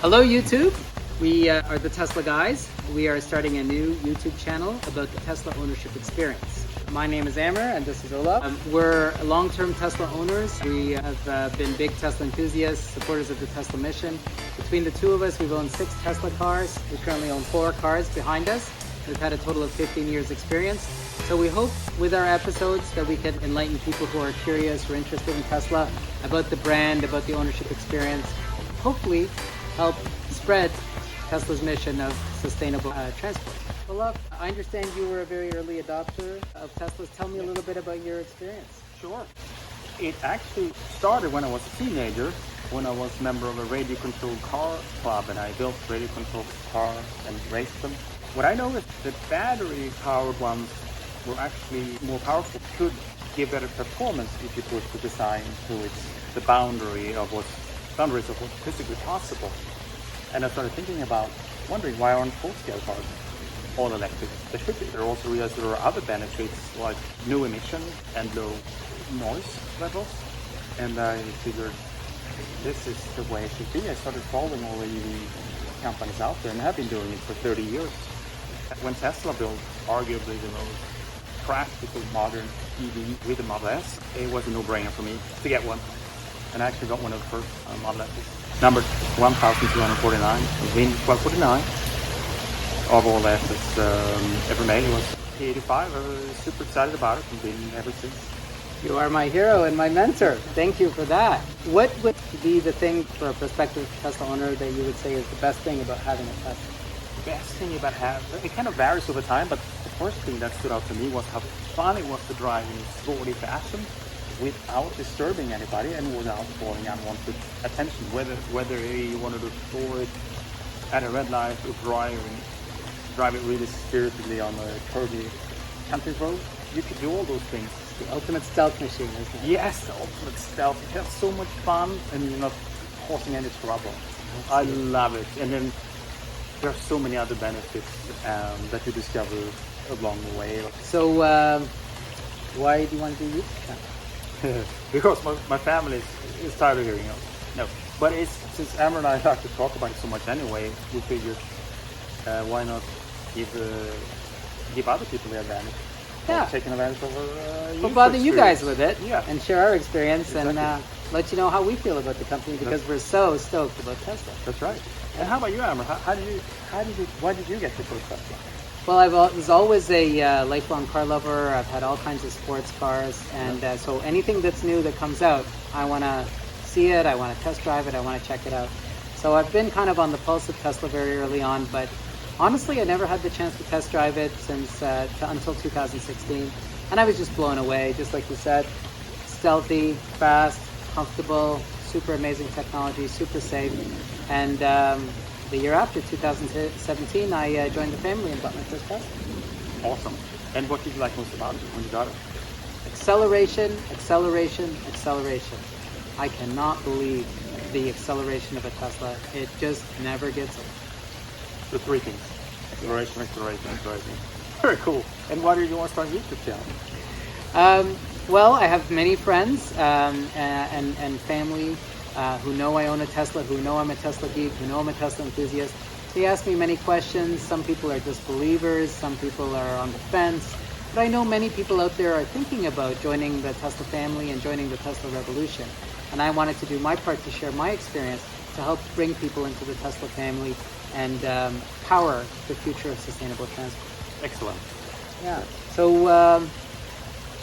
Hello YouTube, we are the Tesla guys. We are starting a new YouTube channel about the Tesla ownership experience. My name is Amr and this is Olaf. We're long-term Tesla owners. We have been big Tesla enthusiasts, supporters of the Tesla mission. Between the two of us, we've owned 6 Tesla cars. We currently own 4 cars behind us. We've had a total of 15 years experience. So we hope with our episodes that we can enlighten people who are curious or interested in Tesla about the brand, about the ownership experience. Hopefully help spread Tesla's mission of sustainable transport. Olaf, I understand you were a very early adopter of Teslas. Tell me a little bit about your experience. Sure. It actually started when I was a teenager, when I was a member of a radio-controlled car club, and I built radio-controlled cars and raced them. What I know is that battery-powered ones were actually more powerful, could give better performance if you push the design to the boundaries of what's physically possible. And I started thinking about, wondering why aren't full-scale cars all electric? They should be. I also realized there are other benefits like no emission and low noise levels. And I figured this is the way it should be. I started following all the EV companies out there and have been doing it for 30 years. When Tesla built arguably the most practical modern EV with the Model S, it was a no-brainer for me to get one. And I actually got one of the first Model S's. Number 1,249, win 1249 of all the S's ever made. It was 85. I was super excited about it and been ever since. You are my hero and my mentor. Thank you for that. What would be the thing for a prospective Tesla owner that you would say is the best thing about having a Tesla? The best thing about it kind of varies over time, but the first thing that stood out to me was how fun it was to drive in sporty fashion without disturbing anybody and without drawing unwanted attention. Whether you wanted to store it at a red light or drive it really spiritedly on a curvy country road, you could do all those things. The ultimate stealth machine, isn't it? Yes, the ultimate stealth. It has so much fun and you're not causing any trouble. I love it. And then there are so many other benefits that you discover along the way. So why do you want to do YouTube channel? Because my family is tired of hearing it. No, but since Amber and I like to talk about it so much anyway, we figured why not give other people the advantage. Yeah, taking advantage of our we'll bother you guys with it, yeah, and share our experience, exactly. And let you know how we feel about the company because we're so stoked about Tesla. That's right. And how about you, Amber? Why did you get your first Tesla? Well, I was always a lifelong car lover. I've had all kinds of sports cars, and so anything that's new that comes out, I want to see it, I want to test drive it, I want to check it out. So I've been kind of on the pulse of Tesla very early on, but honestly, I never had the chance to test drive it until 2016, and I was just blown away, just like you said. Stealthy, fast, comfortable, super amazing technology, super safe, and the year after, 2017, I joined the family and bought my first Tesla. Awesome. And what did you like most about it when you got it? Acceleration, acceleration, acceleration. I cannot believe the acceleration of a Tesla. It just never gets old. The 3 things. Acceleration, acceleration, acceleration. Very cool. And why did you want to start a YouTube channel? Well, I have many friends and family who know I own a Tesla, who know I'm a Tesla geek, who know I'm a Tesla enthusiast. They ask me many questions. Some people are disbelievers, some people are on the fence. But I know many people out there are thinking about joining the Tesla family and joining the Tesla revolution. And I wanted to do my part to share my experience to help bring people into the Tesla family and power the future of sustainable transport. Excellent. Yeah. So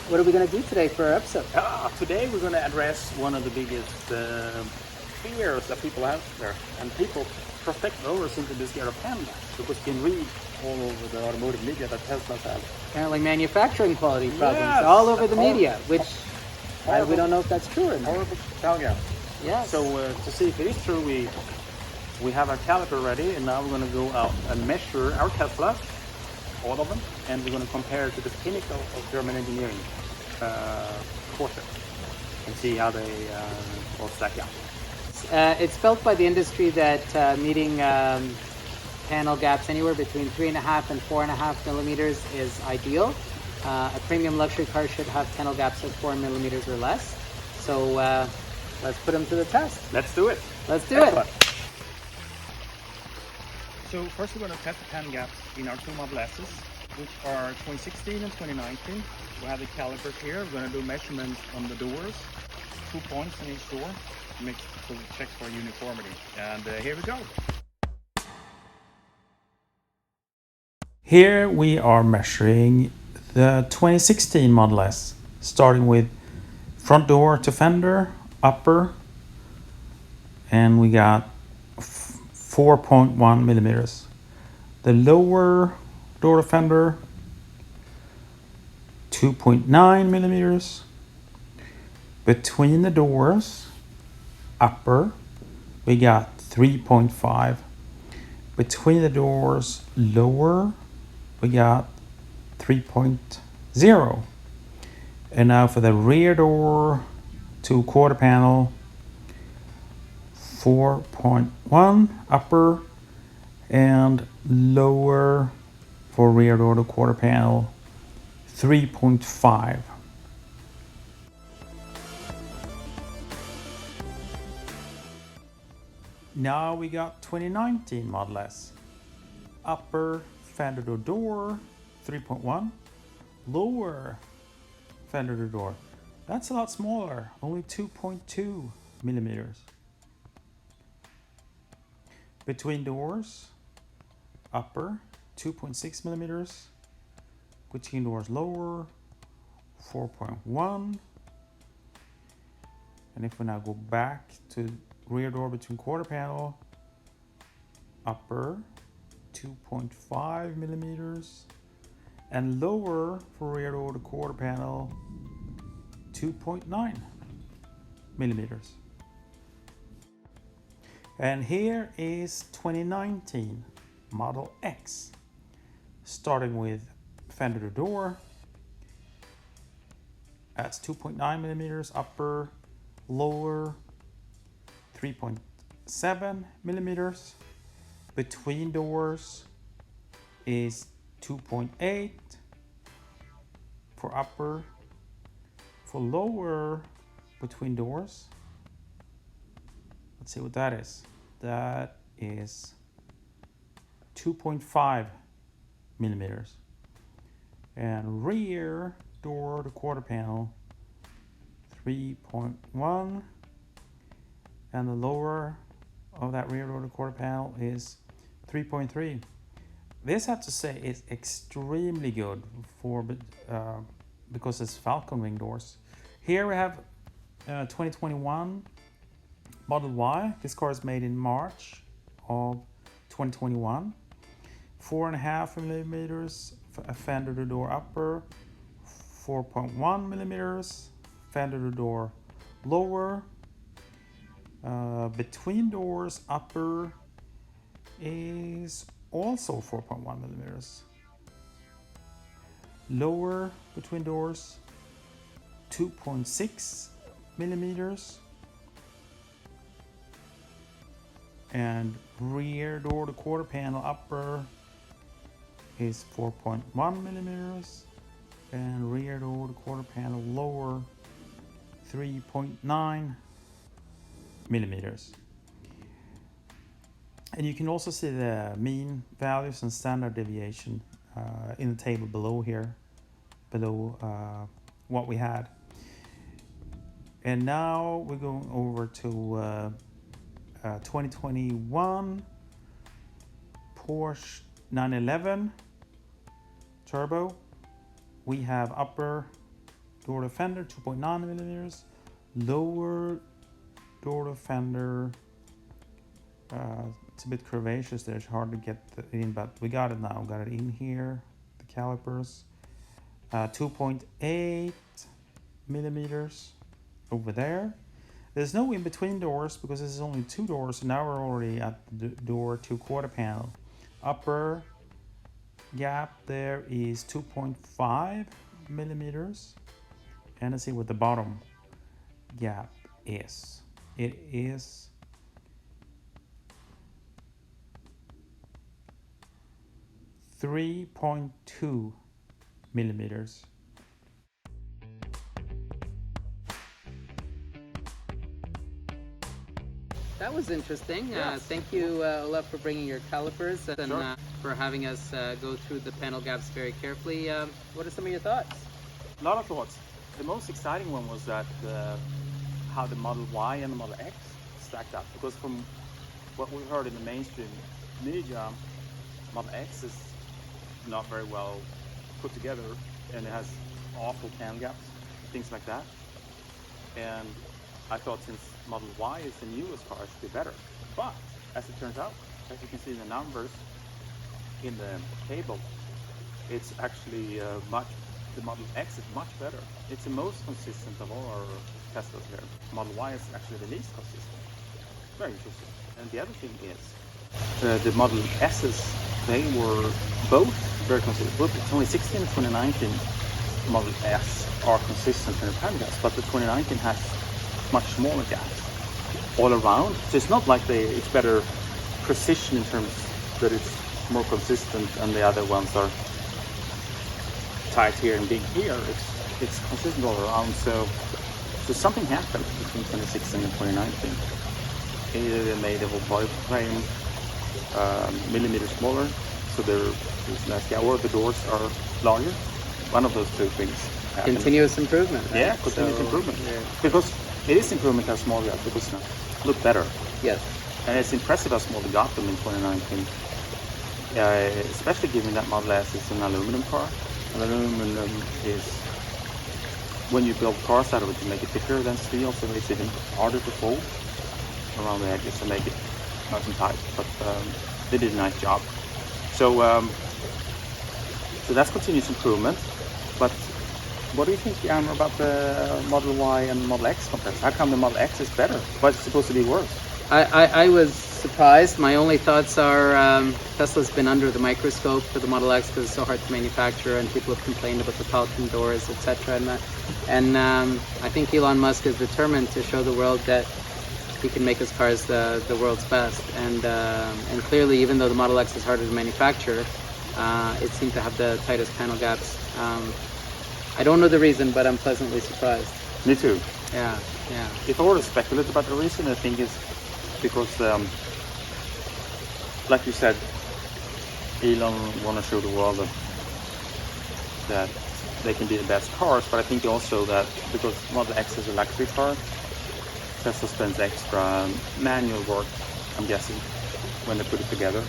what are we going to do today for our episode? Today we're going to address one of the biggest fears that people have there. And people, prospective owners, seem to be scared of panda because you can read all over the automotive media that Teslas have. Apparently manufacturing quality problems, yes, all over the media, which we don't know if that's true or not. Horrible. Oh, yeah. Yes. So to see if it is true, we have our caliper ready, and now we're going to go out and measure our Teslas, all of them, and we're going to compare to the pinnacle of German engineering, Porsche, and see how they all stack up. It's felt by the industry that meeting panel gaps anywhere between 3.5 and 4.5 millimeters is ideal. A premium luxury car should have panel gaps of 4 millimeters or less. So let's put them to the test. Let's do it. Let's do it. So first we're going to test the pan gaps in our two Model S's, which are 2016 and 2019. We have the calipers here. We're going to do measurements on the doors, 2 points on each door, to check for uniformity. And here we go. Here we are measuring the 2016 Model S, starting with front door to fender, upper, and we got 4.1 millimeters. The lower door to fender, 2.9 millimeters. Between the doors, upper, we got 3.5. Between the doors, lower, we got 3.0. And now for the rear door to quarter panel, 4.1 upper, and lower for rear door to quarter panel, 3.5. Now we got 2019 Model S. Upper fender to door, 3.1. Lower fender to door. That's a lot smaller, only 2.2 millimeters. Between doors, upper, 2.6 millimeters. Between doors, lower, 4.1. And if we now go back to rear door between quarter panel, upper, 2.5 millimeters. And lower for rear door to quarter panel, 2.9 millimeters. And here is 2019 Model X, starting with fender to door. That's 2.9 millimeters upper, lower 3.7 millimeters. Between doors is 2.8 for upper. For lower between doors, let's see what that is. That is 2.5 millimeters. And rear door to quarter panel, 3.1. And the lower of that rear door to quarter panel is 3.3. This, I have to say, is extremely good for because it's Falcon wing doors. Here we have 2021 Model Y. This car is made in March of 2021. 4.5 millimeters fender to door upper, 4.1 millimeters fender to door lower. Between doors upper is also 4.1 millimeters. Lower between doors 2.6 millimeters. And rear door to quarter panel upper is 4.1 millimeters. And rear door to quarter panel lower 3.9 millimeters. And you can also see the mean values and standard deviation in the table below here, below what we had. And now we're going over to 2021 Porsche 911 Turbo. We have upper door to fender 2.9 millimeters, lower door to fender. It's a bit curvaceous there, it's hard to get it in, but we got it now. Got it in here, the calipers. 2.8 millimeters over there. There's no in between doors because this is only two doors, so now we're already at the door to quarter panel. Upper gap there is 2.5 millimeters. And let's see what the bottom gap is. It is 3.2 millimeters. That was interesting. Yes. Thank you, Olaf, for bringing your calipers and Sure. for having us go through the panel gaps very carefully. What are some of your thoughts? A lot of thoughts. The most exciting one was that how the Model Y and the Model X stacked up. Because from what we heard in the mainstream media, Model X is not very well put together and it has awful panel gaps, things like that. And I thought since Model Y is the newest car, it should be better. But as it turns out, as you can see in the numbers in the table, it's actually the Model X is much better. It's the most consistent of all our Teslas here. Model Y is actually the least consistent. Very interesting. And the other thing is, the Model S's, they were both very consistent. Both the 2016 and 2019 Model S are consistent in the panel gaps, but the 2019 has much smaller gaps all around. So it's not like it's better precision in terms that it's more consistent and the other ones are tight here and big here. It's consistent all around. So something happened between 2016 and 2019. Either they made the whole body frame millimeters smaller, so there's less gap, or the doors are larger. One of those two things happened. Continuous improvement. Right? Yeah, continuous improvement. Yeah. Because it is improvement as small gap because look better. Yes. And it's impressive how small they got them in 2019. Especially given that Model S is an aluminum car. Aluminum is, when you build cars out of it, you make it thicker than steel, so it's even harder to fold around the edges to make it nice and tight. But they did a nice job. So that's continuous improvement. But what do you think, Amber, about the Model Y and Model X comparison? How come the Model X is better? Why is it supposed to be worse? I was surprised. My only thoughts are Tesla's been under the microscope for the Model X because it's so hard to manufacture, and people have complained about the Falcon doors, etc. And I think Elon Musk is determined to show the world that he can make his cars the world's best. And clearly, even though the Model X is harder to manufacture, it seemed to have the tightest panel gaps. I don't know the reason, but I'm pleasantly surprised. Me too. Yeah. If I were to speculate about the reason, I think it's because, like you said, Elon want to show the world that they can be the best cars, but I think also that because Model X is a luxury car, Tesla spends extra manual work, I'm guessing, when they put it together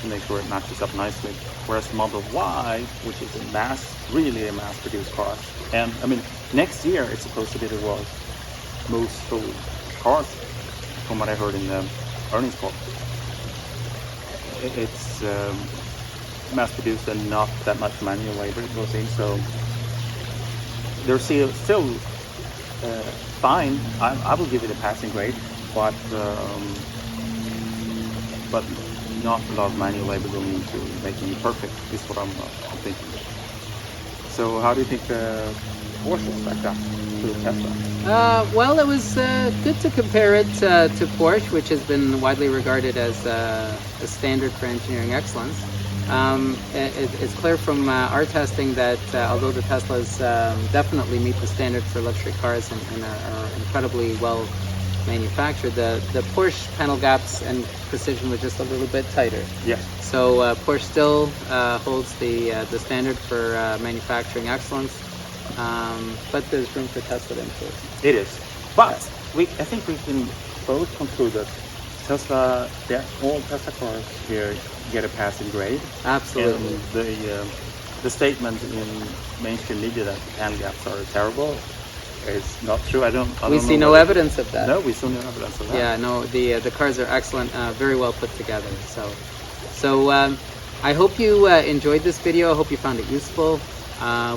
to make sure it matches up nicely. Whereas Model Y, which is really a mass-produced car, and I mean, next year it's supposed to be the world's most sold cars, from what I heard in the earnings call. It's mass-produced and not that much manual labor goes in, so they're still fine. I will give it a passing grade, but not a lot of manual labor going into making it perfect, is what I'm thinking. So how do you think the Porsche stacked up to Tesla? Well, it was good to compare it to Porsche, which has been widely regarded as a standard for engineering excellence. It's clear from our testing that although the Teslas definitely meet the standard for luxury cars and are incredibly well manufactured, the Porsche panel gaps and precision was just a little bit tighter. Yeah. So Porsche still holds the standard for manufacturing excellence, but there's room for Tesla to improve. It is. But I think we can both conclude that Tesla, all Tesla cars here get a passing grade. Absolutely. And the statement in mainstream media that the panel gaps are terrible is not true. We see no evidence of that. No, we see no evidence of that. Yeah, no, the cars are excellent, very well put together. So I hope you enjoyed this video. I hope you found it useful.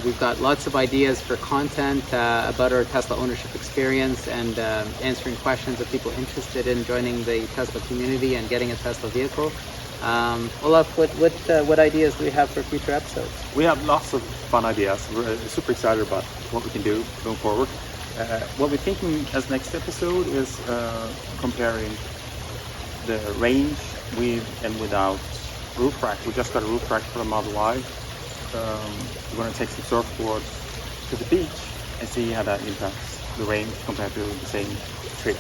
We've got lots of ideas for content about our Tesla ownership experience and answering questions of people interested in joining the Tesla community and getting a Tesla vehicle. Olaf, what ideas do we have for future episodes? We have lots of fun ideas. We're super excited about what we can do going forward. What we're thinking as next episode is comparing the range with and without roof rack. We just got a roof rack for the Model Y. We're going to take some surfboards to the beach and see how that impacts the range compared to the same trip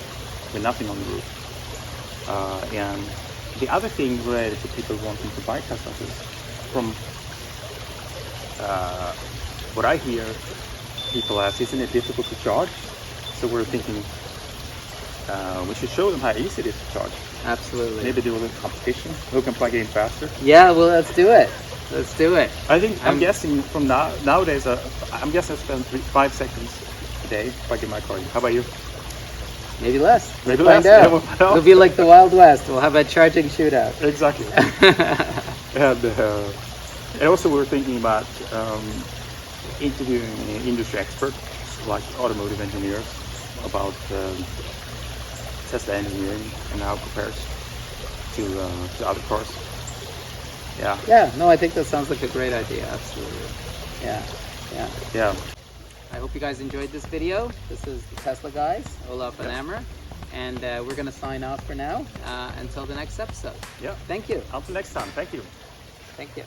with nothing on the roof. And the other thing related to people wanting to buy Teslas is from what I hear people ask, isn't it difficult to charge? So we're thinking we should show them how easy it is to charge. Absolutely. Maybe do a little competition. Who can plug in faster? Yeah, well, let's do it. Let's do it. I think I'm guessing from nowadays. I'm guessing I spend 5 seconds a day plugging my car in. How about you? Maybe less. Maybe We'll less. find out. Yeah, we'll find out. It'll be like the Wild West. We'll have a charging shootout. Exactly. And also we're thinking about interviewing industry experts like automotive engineers about Tesla engineering and how it compares to other cars. Yeah. Yeah, no, I think that sounds like a great idea. Absolutely. Yeah. Yeah. I hope you guys enjoyed this video. This is the Tesla guys, Olaf and Amr, and we're going to sign off for now until the next episode. Yeah. Thank you. Until next time. Thank you. Thank you.